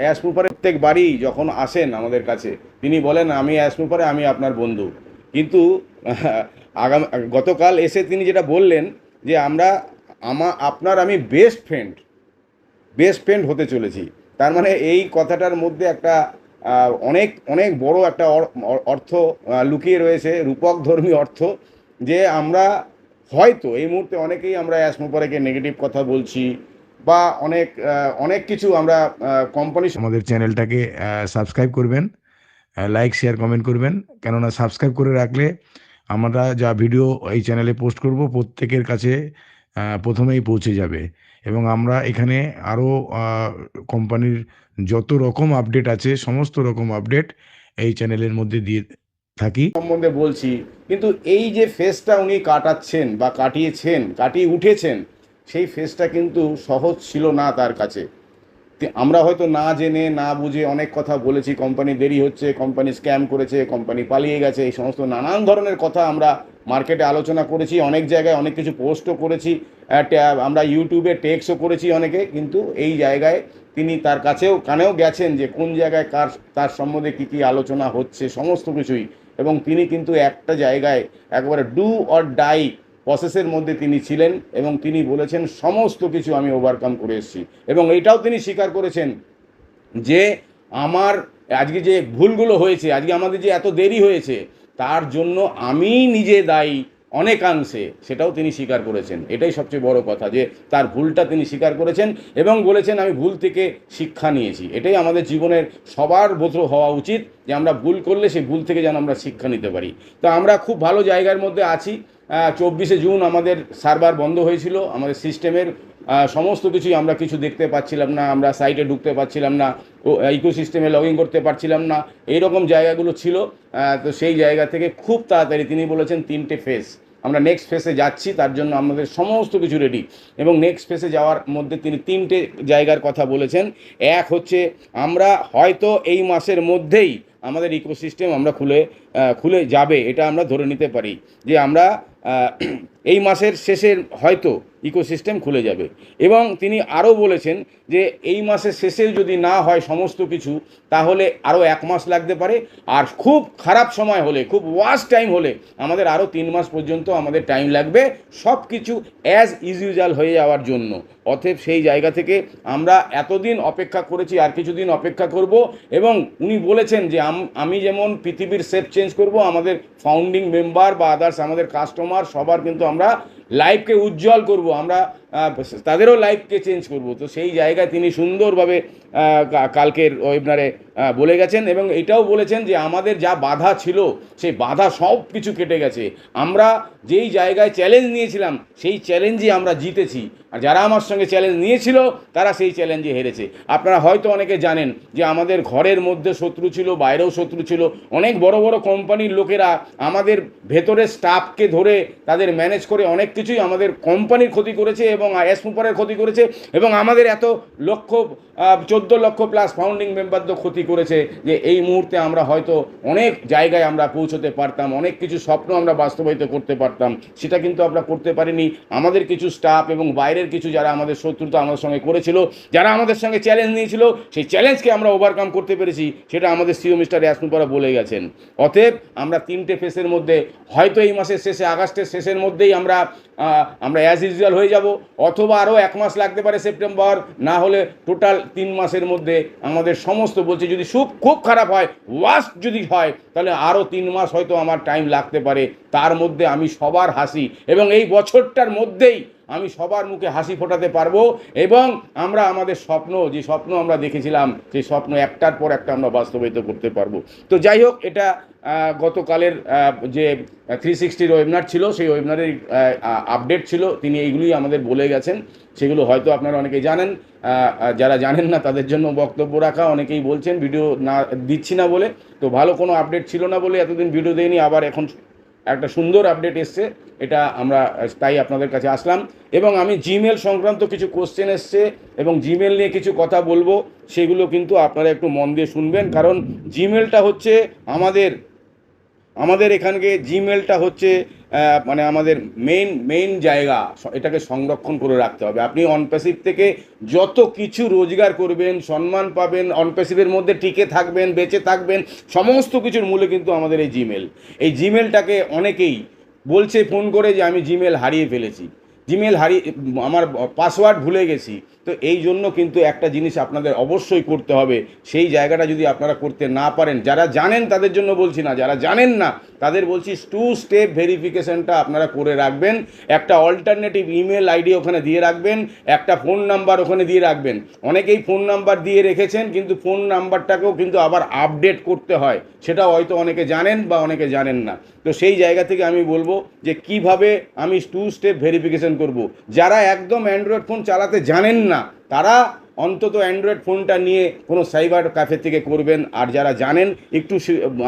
অ্যাসমুপারে প্রত্যেকবারই যখন আসেন আমাদের কাছে তিনি বলেন আমি অ্যাসমুপারে আমি আপনার বন্ধু। কিন্তু আগাম গতকাল এসে তিনি যেটা বললেন যে আপনার আমি বেস্ট ফ্রেন্ড হতে চলেছি। তার মানে এই কথাটার মধ্যে একটা অনেক অনেক বড় একটা অর্থ লুকিয়ে রয়েছে, রূপকধর্মী অর্থ। যে আমরা হয়তো এই মুহূর্তে অনেকেই আমরা অ্যাসমোপারেকে নেগেটিভ কথা বলছি বা অনেক কিছু আমরা কোম্পানি। আমাদের চ্যানেলটাকে সাবস্ক্রাইব করবেন, লাইক শেয়ার কমেন্ট করবেন, কেননা সাবস্ক্রাইব করে রাখলে আমরা যা ভিডিও এই চ্যানেলে পোস্ট করব প্রত্যেকের কাছে প্রথমেই পৌঁছে যাবে। এবং আমরা এখানে আরও কোম্পানির যত রকম আপডেট আছে সমস্ত রকম আপডেট এই চ্যানেলের মধ্যে দিয়ে থাকি সম্বন্ধে বলছি। কিন্তু এই যে ফেসটা উনি কাটাচ্ছেন বা কাটিয়ে উঠেছেন, সেই ফেসটা কিন্তু সহজ ছিল না তার কাছে। আমরা হয়তো না জেনে না বুঝে অনেক কথা বলেছি, কোম্পানি দেরি হচ্ছে, কোম্পানি স্ক্যাম করেছে, কোম্পানি পালিয়ে গেছে, এই সমস্ত নানান ধরনের কথা আমরা মার্কেটে আলোচনা করেছি, অনেক জায়গায় অনেক কিছু পোস্টও করেছি, আমরা ইউটিউবে টেক্সও করেছি অনেকে। কিন্তু এই জায়গায় তিনি তার কানেও গেছেন যে কোন জায়গায় তার সম্বন্ধে কী কী আলোচনা হচ্ছে সমস্ত কিছুই। এবং তিনি কিন্তু একটা জায়গায় একবারে ডু অর ডাই প্রসেসের মধ্যে তিনি ছিলেন এবং তিনি বলেছেন সমস্ত কিছু আমি ওভারকাম করে এসেছি। এবং এইটাও তিনি স্বীকার করেছেন যে আমার আজকে যে ভুলগুলো হয়েছে, আজকে আমাদের যে এত দেরি হয়েছে, তার জন্য আমি নিজে দায়ী অনেকাংশে, সেটাও তিনি স্বীকার করেছেন। এটাই সবচেয়ে বড় কথা, যে তার ভুলটা তিনি স্বীকার করেছেন এবং বলেছেন আমি ভুল থেকে শিক্ষা নিয়েছি। এটাই আমাদের জীবনের সবার বোধ হওয়া উচিত, যে আমরা ভুল করলে সেই ভুল থেকে যেন আমরা শিক্ষা নিতে পারি। তো আমরা খুব ভালো জায়গার মধ্যে আছি। 24শে জুন আমাদের সার্ভার বন্ধ হয়েছিল, আমাদের সিস্টেমের সমস্ত কিছুই আমরা কিছু দেখতে পাচ্ছিলাম না, আমরা সাইটে ঢুকতে পারছিলাম না, ইকোসিস্টেমে লগ ইন করতে পারছিলাম না, এইরকম জায়গাগুলো ছিল। তো সেই জায়গা থেকে খুব তাড়াতাড়ি তিনি বলেছেন 3টে ফেজ, আমরা নেক্সট ফেজে যাচ্ছি, তার জন্য আমাদের সমস্ত কিছু রেডি। এবং নেক্সট ফেজে যাওয়ার মধ্যে তিনি 3টে জায়গার কথা বলেছেন। এক হচ্ছে আমরা হয়তো এই মাসের মধ্যেই আমাদের ইকোসিস্টেম আমরা খুলে যাবে, এটা আমরা ধরে নিতে পারি যে আমরা এই মাসের শেষের হয়তো ইকোসিস্টেম খুলে যাবে। এবং তিনি আরও বলেছেন যে এই মাসের শেষে যদি না হয় সমস্ত কিছু, তাহলে আরও 1 মাস লাগতে পারে, আর খুব খারাপ সময় হলে, খুব ওয়ার্স্ট টাইম হলে আমাদের আরও 3 মাস পর্যন্ত আমাদের টাইম লাগবে সব কিছু অ্যাজ ইউজুয়াল হয়ে যাওয়ার জন্য। অতএব সেই জায়গা থেকে আমরা এতদিন অপেক্ষা করেছি, আর কিছুদিন অপেক্ষা করব। এবং উনি বলেছেন যে আমি যেমন পৃথিবীর শেপ চেঞ্জ করব, আমাদের ফাউন্ডিং মেম্বার বা আদার্স আমাদের কাস্টমার সবার কিন্তু আমরা লাইফকে উজ্জ্বল করব, আমরা তাদেরও লাইফকে চেঞ্জ করব। তো সেই জায়গায় তিনি সুন্দরভাবে কালকের ওয়েবিনারে বলে গেছেন। এবং এটাও বলেছেন যে আমাদের যা বাধা ছিল, সেই বাধা সব কিছু কেটে গেছে। আমরা যেই জায়গায় চ্যালেঞ্জ নিয়েছিলাম, সেই চ্যালেঞ্জই আমরা জিতেছি, আর যারা আমার সঙ্গে চ্যালেঞ্জ নিয়েছিল তারা সেই চ্যালেঞ্জে হেরেছে। আপনারা হয়তো অনেকে জানেন যে আমাদের ঘরের মধ্যে শত্রু ছিল, বাইরেও শত্রু ছিল। অনেক বড় বড় কোম্পানির লোকেরা আমাদের ভেতরের স্টাফকে ধরে তাদের ম্যানেজ করে অনেক কিছুই আমাদের কোম্পানির ক্ষতি করেছে এবং অ্যাসমোপারের ক্ষতি করেছে, এবং আমাদের এত 14 লক্ষ প্লাস ফাউন্ডিং মেম্বারদের ক্ষতি করেছে, যে এই মুহূর্তে আমরা হয়তো অনেক জায়গায় আমরা পৌঁছতে পারতাম, অনেক কিছু স্বপ্ন আমরা বাস্তবায়িত করতে পারতাম, সেটা কিন্তু আমরা করতে পারিনি। আমাদের কিছু স্টাফ এবং বাইরের কিছু যারা আমাদের শত্রুতা আমাদের সঙ্গে করেছিল, যারা আমাদের সঙ্গে চ্যালেঞ্জ নিয়েছিল, সেই চ্যালেঞ্জকে আমরা ওভারকাম করতে পেরেছি, সেটা আমাদের সিও মিস্টার অ্যাসমোপারা বলে গেছেন। অতএব আমরা 3টে ফেসের মধ্যে হয়তো এই মাসের শেষে, আগস্টের শেষের মধ্যেই আমরা অ্যাজ ইউজুয়াল হয়ে যাব, অথবা আরও 1 মাস লাগতে পারে, সেপ্টেম্বর, না হলে টোটাল 3 মাসের মধ্যে আমাদের সমস্ত, বলছি যদি খুব খারাপ হয়, ওয়ার্স্ট যদি হয়, তাহলে আরও 3 মাস হয়তো আমার টাইম লাগতে পারে। তার মধ্যে আমি সবার হাসি, এবং এই বছরটার মধ্যেই আমি সবার মুখে হাসি ফোটাতে পারবো, এবং আমরা আমাদের যে স্বপ্ন আমরা দেখেছিলাম, সেই স্বপ্ন একটার পর একটা আমরা বাস্তবায়িত করতে পারবো। তো যাই হোক, এটা গতকালের যে 360 ওয়েবিনার ছিল, সেই ওয়েবিনারের আপডেট ছিল। তিনি এইগুলোই আমাদের বলে গেছেন, সেগুলো হয়তো আপনারা অনেকেই জানেন, যারা জানেন না তাদের জন্য বক্তব্য রাখা। অনেকেই বলছেন ভিডিও না দিচ্ছি না বলে, তো ভালো কোনো আপডেট ছিল না বলে এতদিন ভিডিও দেয়নি, আবার এখন একটা সুন্দর আপডেট এসছে, এটা আমরা তাই আপনাদের কাছে আসলাম। এবং আমি জিমেল সংক্রান্ত কিছু কোশ্চেন এসছে এবং জিমেল নিয়ে কিছু কথা বলবো, সেগুলো কিন্তু আপনারা একটু মন দিয়ে শুনবেন, কারণ জিমেলটা হচ্ছে আমাদের এখানকে জিমেলটা হচ্ছে মানে আমাদের মেইন জায়গা, এটাকে সংরক্ষণ করে রাখতে হবে। আপনি অনপ্যাসিভ থেকে যত কিছু রোজগার করবেন, সম্মান পাবেন, অনপ্যাসিভের মধ্যে টিকে থাকবেন, বেঁচে থাকবেন, সমস্ত কিছুর মূলে কিন্তু আমাদের এই জিমেল। এই জিমেলটাকে অনেকেই বলছে ফোন করে যে আমি জিমেল হারিয়ে ফেলেছি, জিমেল হারিয়ে আমার পাসওয়ার্ড ভুলে গেছি। তো এই জন্য কিন্তু একটা জিনিস আপনাদের অবশ্যই করতে হবে, সেই জায়গাটা যদি আপনারা করতে না পারেন, যারা জানেন তাদের জন্য বলছি না, যারা জানেন না তাদের বলছি 2 স্টেপ ভেরিফিকেশনটা আপনারা করে রাখবেন। একটা অল্টারনেটিভ ইমেল আইডি ওখানে দিয়ে রাখবেন, একটা ফোন নাম্বার ওখানে দিয়ে রাখবেন। অনেকেই ফোন নাম্বার দিয়ে রেখেছেন, কিন্তু ফোন নাম্বারটাকেও কিন্তু আবার আপডেট করতে হয়, সেটা হয়তো অনেকে জানেন বা অনেকে জানেন না। তো সেই জায়গা থেকে আমি বলবো যে কিভাবে আমি 2 স্টেপ ভেরিফিকেশন করব। যারা একদম অ্যান্ড্রয়েড ফোন চালাতে জানেন না তারা অন্তত অ্যান্ড্রয়েড ফোনটা নিয়ে কোনো সাইবার ক্যাফে থেকে করবেন। আর যারা জানেন একটু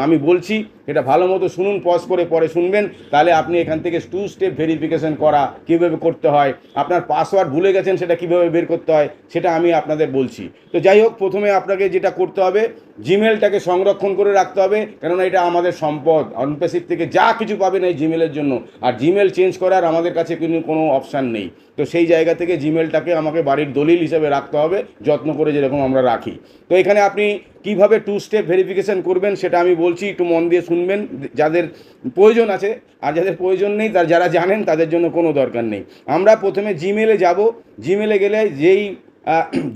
আমি বলছি এটা ভালো মতো শুনুন, পজ করে পরে শুনবেন, তাহলে আপনি এখান থেকে 2 স্টেপ ভেরিফিকেশন করা কীভাবে করতে হয়, আপনার পাসওয়ার্ড ভুলে গেছেন সেটা কীভাবে বের করতে হয় সেটা আমি আপনাদের বলছি। তো যাই হোক, প্রথমে আপনাকে যেটা করতে হবে, জিমেলটাকে সংরক্ষণ করে রাখতে হবে, কেননা এটা আমাদের সম্পদ। অনপ্যাসিভ থেকে যা কিছু পাবেন এই জিমেলের জন্য, আর জিমেল চেঞ্জ করার আমাদের কাছে কিন্তু কোনো অপশান নেই। তো সেই জায়গা থেকে জিমেলটাকে আমাকে বাড়ির দলিল হিসেবে রাখতে হবে, যত্ন করে যেরকম আমরা রাখি। তো এখানে আপনি কিভাবে 2 স্টেপ ভেরিফিকেশন করবেন সেটা আমি বলছি, একটু মন দিয়ে শুনবেন যাদের প্রয়োজন আছে, আর যাদের প্রয়োজন নেই যারা জানেন তাদের জন্য কোনো দরকার নেই। আমরা প্রথমে জিমেলে যাব। জিমেলে গেলে যেই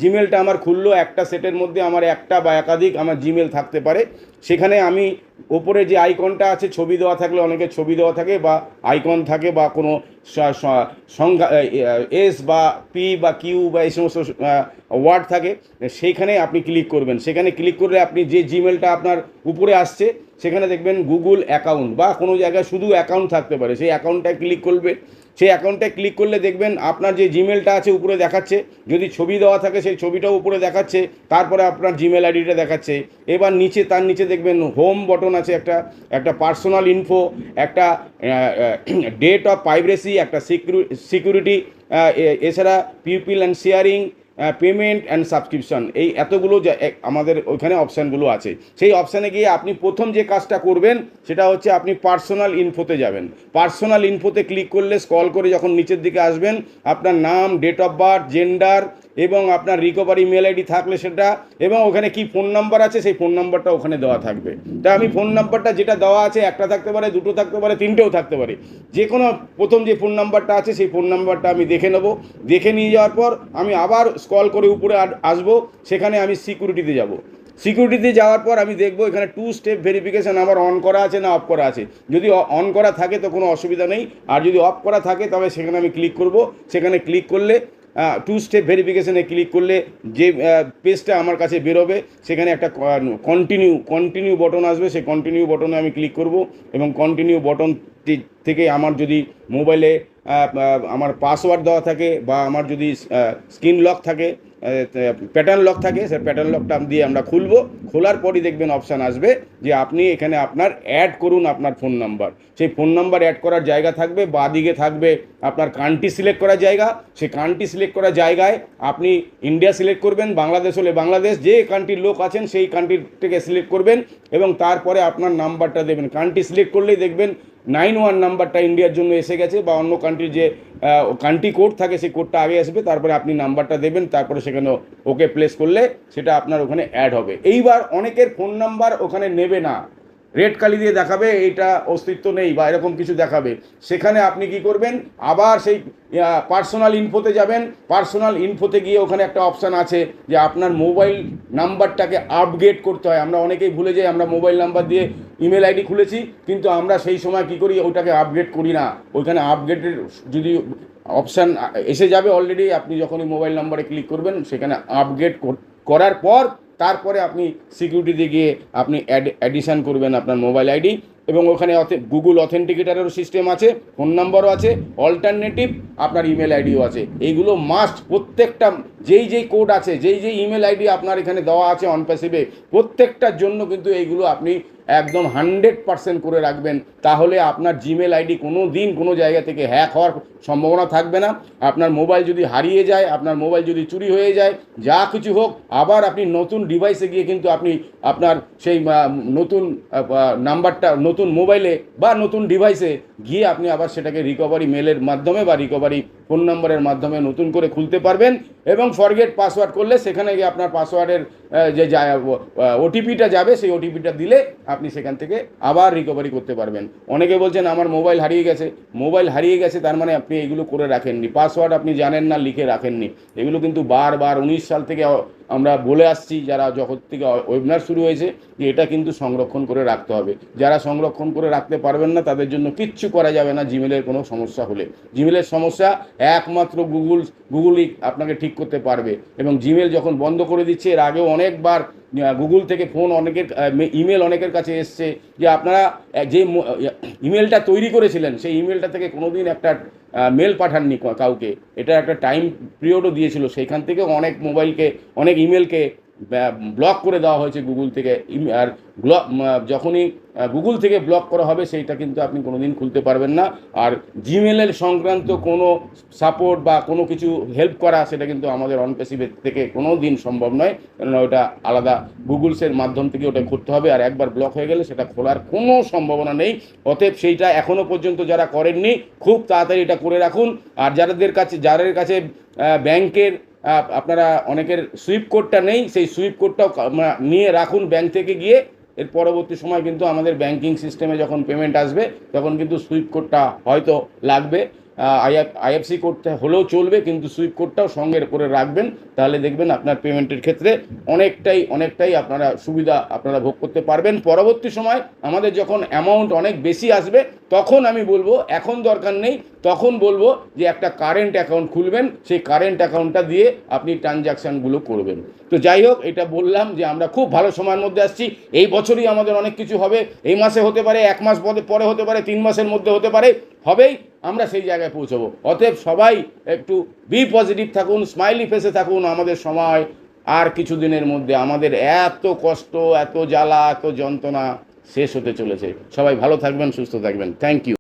জিমেলটা আমার খুললো, একটা সেটের মধ্যে আমার একটা বা একাধিক আমার জিমেল থাকতে পারে। সেখানে আমি ওপরে যে আইকনটা আছে, ছবি দেওয়া থাকলে অনেকে ছবি দেওয়া থাকে বা আইকন থাকে বা কোনো সংখ্যা এস বা পি বা কিউ বা এই সমস্ত ওয়ার্ড থাকে, সেইখানে আপনি ক্লিক করবেন। সেখানে ক্লিক করলে আপনি যে জিমেলটা আপনার উপরে আসছে সেখানে দেখবেন গুগল অ্যাকাউন্ট বা কোনো জায়গায় শুধু অ্যাকাউন্ট থাকতে পারে, সেই অ্যাকাউন্টটায় ক্লিক করবে। সেই অ্যাকাউন্টটায় ক্লিক করলে দেখবেন আপনার যে জিমেলটা আছে উপরে দেখাচ্ছে, যদি ছবি দেওয়া থাকে সেই ছবিটাও উপরে দেখাচ্ছে, তারপরে আপনার জিমেল আইডিটা দেখাচ্ছে। এবার নিচে, তার নিচে দেখবেন হোম বটন আছে, একটা পার্সোনাল ইনফো, একটা ডেট অফ প্রাইভেসি, একটা সিকিউরিটি, এছাড়া people and sharing, payment and subscription, এই এতগুলো আমাদের ওইখানে অপশানগুলো আছে। সেই অপশানে গিয়ে আপনি প্রথম যে কাজটা করবেন সেটা হচ্ছে আপনি পার্সোনাল ইনফোতে যাবেন। পার্সোনাল ইনফোতে ক্লিক করলে স্ক্রল করে যখন নিচের দিকে আসবেন, আপনার নাম, ডেট অফ বার্থ, জেন্ডার এবং আপনার রিকভারি মেল আইডি থাকলে সেটা, এবং ওখানে কি ফোন নাম্বার আছে সেই ফোন নাম্বারটা ওখানে দেওয়া থাকবে। তা আমি ফোন নাম্বারটা যেটা দেওয়া আছে, একটা থাকতে পারে, দুটো থাকতে পারে, তিনটেও থাকতে পারে, যে কোনো প্রথম যে ফোন নাম্বারটা আছে সেই ফোন নাম্বারটা আমি দেখে নেব। দেখে নিয়ে যাওয়ার পর আমি আবার স্ক্রল করে উপরে আসবো, সেখানে আমি সিকিউরিটিতে যাব। সিকিউরিটিতে যাওয়ার পর আমি দেখব এখানে 2 স্টেপ ভেরিফিকেশান আমার অন করা আছে না অফ করা আছে। যদি অন করা থাকে তো কোনো অসুবিধা নেই, আর যদি অফ করা থাকে তবে সেখানে আমি ক্লিক করব। সেখানে ক্লিক করলে 2 স্টেপ ভেরিফিকেশানে ক্লিক করলে যে পেজটা আমার কাছে বেরোবে, সেখানে একটা কন্টিনিউ বটন আসবে। সেই কন্টিনিউ বটনে আমি ক্লিক করব, এবং কন্টিনিউ বটন থেকে আমার যদি মোবাইলে আমার পাসওয়ার্ড দেওয়া থাকে বা আমার যদি স্ক্রিন লক থাকে, প্যাটার্ন লক থাকে, সেই প্যাটার্ন লকটা দিয়ে আমরা খুলব। খোলার পরই দেখবেন অপশান আসবে যে আপনি এখানে আপনার অ্যাড করুন আপনার ফোন নাম্বার। সেই ফোন নাম্বার অ্যাড করার জায়গা থাকবে, বাঁদিকে থাকবে আপনার কান্ট্রি সিলেক্ট করার জায়গা। সেই কান্ট্রি সিলেক্ট করার জায়গায় আপনি ইন্ডিয়া সিলেক্ট করবেন, বাংলাদেশ হলে বাংলাদেশ, যে কান্ট্রির লোক আছেন সেই কান্ট্রি থেকে সিলেক্ট করবেন, এবং তারপরে আপনার নাম্বারটা দেবেন। কান্ট্রি সিলেক্ট করলেই দেখবেন 91 নাম্বারটা ইন্ডিয়ার জন্য এসে গেছে, বা অন্য কান্ট্রির যে কান্ট্রি কোড থাকে সেই কোডটা আগে আসবে, তারপরে আপনি নাম্বারটা দেবেন, তারপরে সেখানে ওকে প্লেস করলে সেটা আপনার ওখানে অ্যাড হবে। এইবার অনেকের ফোন নাম্বার ওখানে নেবে না, রেড কালি দিয়ে দেখাবে এইটা অস্তিত্ব নেই বা এরকম কিছু দেখাবে। সেখানে আপনি কি করবেন, আবার সেই পার্সোনাল ইনফোতে যাবেন। পার্সোনাল ইনফোতে গিয়ে ওখানে একটা অপশান আছে যে আপনার মোবাইল নাম্বারটাকে আপগ্রেড করতে হয়। আমরা অনেকেই ভুলে যাই, আমরা মোবাইল নাম্বার দিয়ে ইমেল আইডি খুলেছি, কিন্তু আমরা সেই সময় কি করি, ওটাকে আপগ্রেড করি না। ওইখানে আপগ্রেডের যদি অপশান এসে যাবে অলরেডি, আপনি যখনই মোবাইল নাম্বারে ক্লিক করবেন সেখানে আপগ্রেড করার পর তারপরে আপনি সিকিউরিটিতে গিয়ে আপনি অ্যাডিশান করবেন আপনার মোবাইল আইডি, এবং ওখানে গুগল অথেন্টিকেটারেরও সিস্টেম আছে, ফোন নাম্বারও আছে, অল্টারনেটিভ আপনার ইমেল আইডিও আছে। এইগুলো মাস্ট, প্রত্যেকটা যেই কোড আছে, যেই ইমেল আইডি আপনার এখানে দেওয়া আছে অনপ্যাসিভে, প্রত্যেকটার জন্য কিন্তু এইগুলো আপনি একদম 100% করে রাখবেন, তাহলে আপনার জিমেল আইডি কোনো দিন কোনো জায়গা থেকে হ্যাক হওয়ার সম্ভাবনা থাকবে না। আপনার মোবাইল যদি হারিয়ে যায়, আপনার মোবাইল যদি চুরি হয়ে যায়, যা কিছু হোক, আবার আপনি নতুন ডিভাইসে গিয়ে কিন্তু আপনি আপনার সেই নতুন নাম্বারটা নতুন মোবাইলে বা নতুন ডিভাইসে গিয়ে আপনি আবার সেটাকে রিকভারি মেলের মাধ্যমে বা রিকভারি ফোন নাম্বারের মাধ্যমে নতুন করে খুলতে পারবেন। এবং ফরগেট পাসওয়ার্ড করলে সেখানে গিয়ে আপনার পাসওয়ার্ডের যে ওটিপিটা যাবে, সেই ওটিপিটা দিলে আপনি সেখান থেকে আবার রিকভারি করতে পারবেন। অনেকে বলছেন আমার মোবাইল হারিয়ে গেছে। মোবাইল হারিয়ে গেছে তার মানে আপনি এগুলো করে রাখেননি, পাসওয়ার্ড আপনি জানেন না, লিখে রাখেননি। এগুলো কিন্তু বারবার 19 সাল থেকে আমরা বলে আসছি, যারা যখন থেকে ওয়েবিনার শুরু হয়েছে, যে এটা কিন্তু সংরক্ষণ করে রাখতে হবে। যারা সংরক্ষণ করে রাখতে পারবেন না তাদের জন্য কিচ্ছু করা যাবে না। জিমেলের কোনো সমস্যা হলে, জিমেলের সমস্যা একমাত্র গুগলই আপনাকে ঠিক করতে পারবে। এবং জিমেল যখন বন্ধ করে দিচ্ছে, এর আগেও অনেকবার গুগল থেকে ফোন অনেকের ইমেল অনেকের কাছে এসছে যে আপনারা যে ইমেলটা তৈরি করেছিলেন সেই ইমেলটা থেকে কোনোদিন একটা মেল পাঠাননি কাউকে। এটা একটা টাইম পিরিয়ডও দিয়েছিল, সেইখান থেকে অনেক মোবাইলকে, অনেক ইমেলকে ব্লক করে দেওয়া হয়েছে গুগল থেকে। আর যখনই গুগল থেকে ব্লক করা হবে, সেইটা কিন্তু আপনি কোনোদিন খুলতে পারবেন না। আর জিমেলের সংক্রান্ত কোনো সাপোর্ট বা কোনো কিছু হেল্প করা, সেটা কিন্তু আমাদের অনপেসিভের থেকে কোনো দিন সম্ভব নয়, কেননা ওটা আলাদা গুগলসের মাধ্যম থেকে ওটা করতে হবে। আর একবার ব্লক হয়ে গেলে সেটা খোলার কোনো সম্ভাবনা নেই। অতএব সেইটা এখনও পর্যন্ত যারা করেননি, খুব তাড়াতাড়ি এটা করে রাখুন। আর যাদের কাছে ব্যাংকের আপনারা অনেকের সুইপ কোডটা নেই, সেই সুইপ কোডটাও নিয়ে রাখুন ব্যাংক থেকে গিয়ে। এর পরবর্তী সময় কিন্তু আমাদের ব্যাংকিং সিস্টেমে যখন পেমেন্ট আসবে, তখন কিন্তু সুইপ কোডটা হয়তো লাগবে। আইএফসি কোডটা হলেও চলবে, কিন্তু সুইপ কোডটাও সঙ্গে করে রাখবেন। তাহলে দেখবেন আপনার পেমেন্টের ক্ষেত্রে অনেকটাই আপনারা সুবিধা আপনারা ভোগ করতে পারবেন। পরবর্তী সময় আমাদের যখন অ্যামাউন্ট অনেক বেশি আসবে, তখন আমি বলবো, এখন দরকার নেই, তখন বলবো যে একটা কারেন্ট অ্যাকাউন্ট খুলবেন, সেই কারেন্ট অ্যাকাউন্টটা দিয়ে আপনি ট্রানজ্যাকশানগুলো করবেন। তো যাই হোক, এটা বললাম যে আমরা খুব ভালো সময়ের মধ্যে আসছি। এই বছরই আমাদের অনেক কিছু হবে। এই মাসে হতে পারে, 1 মাস পরে হতে পারে, 3 মাসের মধ্যে হতে পারে, হবেই। আমরা সেই জায়গায় পৌঁছবো। অতএব সবাই একটু বি পজিটিভ থাকুন, স্মাইলি ফেসে থাকুন। আমাদের সময় আর কিছু দিনের মধ্যে, আমাদের এত কষ্ট, এত জ্বালা, এত যন্ত্রণা শেষ হতে চলেছে। সবাই ভালো থাকবেন, সুস্থ থাকবেন। Thank you.